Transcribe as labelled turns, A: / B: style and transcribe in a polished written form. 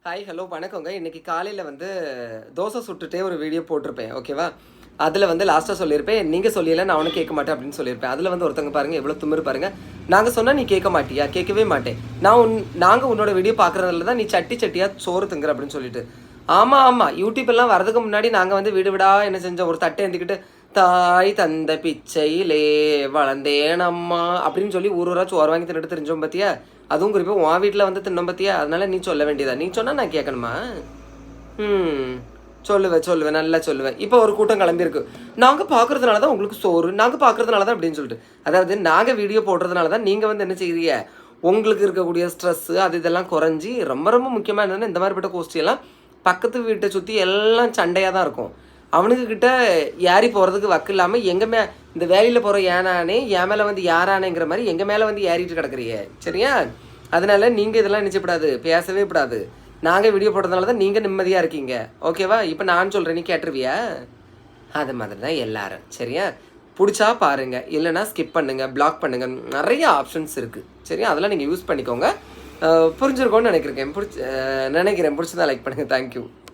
A: Hi hello வணக்கங்க. இன்றைக்கி காலையில் வந்து தோசை சுட்டுட்டே ஒரு வீடியோ போட்டிருப்பேன், ஓகேவா? அதில் வந்து லாஸ்ட்டாக சொல்லியிருப்பேன், நீங்கள் சொல்லியல நான் ஒன்றும் கேட்க மாட்டேன் அப்படின்னு சொல்லியிருப்பேன். அதில் வந்து ஒருத்தங்க பாருங்கள் எவ்வளோ திமிரு பாருங்கள். நாங்கள் சொன்னால் நீ கேட்க மாட்டியா? கேட்கவே மாட்டேன். நாங்கள் உன்னோட வீடியோ பார்க்குறதுல தான் நீ சட்டி சட்டியாக சோறு திங்குற அப்படின்னு சொல்லிட்டு. ஆமாம் ஆமாம், யூடியூப் எல்லாம் வரதுக்கு முன்னாடி நாங்கள் வந்து வீடு விடா என்ன செஞ்சோம், ஒரு தட்டை எழுந்திக்கிட்டு தாய் தந்த பிச்சையிலே வளர்ந்தேன் அம்மா அப்படின்னு சொல்லி ஊரூரா சோறு வாங்கி தின்னுட்டு தெரிஞ்சோம் பார்த்தியா? அதுவும் குறிப்பாக உன் வீட்டில் வந்து தின்னும் பார்த்தியா? அதனால நீ சொல்ல வேண்டியதா? நீ சொன்னால் நான் கேட்கணுமா? சொல்லுவேன் நல்லா சொல்லுவேன். இப்போ ஒரு கூட்டம் கிளம்பியிருக்கு, நாங்கள் பார்க்குறதுனால தான் உங்களுக்கு சோறு, நாங்கள் பார்க்குறதுனால தான் அப்படின்னு சொல்லிட்டு. அதாவது நாங்கள் வீடியோ போடுறதுனால தான் நீங்கள் வந்து என்ன செய்றீங்க, உங்களுக்கு இருக்கக்கூடிய ஸ்ட்ரெஸ்ஸு அது இதெல்லாம் குறைஞ்சி ரொம்ப ரொம்ப முக்கியமாக என்னென்னா இந்த மாதிரிப்பட்ட கோஷ்டியெல்லாம் பக்கத்து வீட்டை சுற்றி எல்லாம் சண்டையாக தான் இருக்கும். அவனுக்கு கிட்ட ஏறி போகிறதுக்கு வக்கு இல்லாமல் இந்த வேலையில் போகிற ஏனானே என் மேலே வந்து யாரானேங்கிற மாதிரி எங்கள் மேலே வந்து ஏறிட்டு கிடக்குறீங்க, சரியா? அதனால நீங்கள் இதெல்லாம் நினச்சப்படாது, பேசவே கூடாது. நாங்கள் வீடியோ போடுறதுனால தான் நீங்கள் நிம்மதியாக இருக்கீங்க, ஓகேவா? இப்போ நான் சொல்கிறேன், நீ கேட்டுருவியா? அது மாதிரி தான் எல்லாரும், சரியா? பிடிச்சா பாருங்கள், இல்லைனா ஸ்கிப் பண்ணுங்கள், பிளாக் பண்ணுங்கள், நிறைய ஆப்ஷன்ஸ் இருக்குது, சரியா? அதெல்லாம் நீங்கள் யூஸ் பண்ணிக்கோங்க. புரிஞ்சிருக்கோன்னு நினைக்கிறேன். பிடிச்சதா லைக் பண்ணுங்கள். தேங்க்யூ.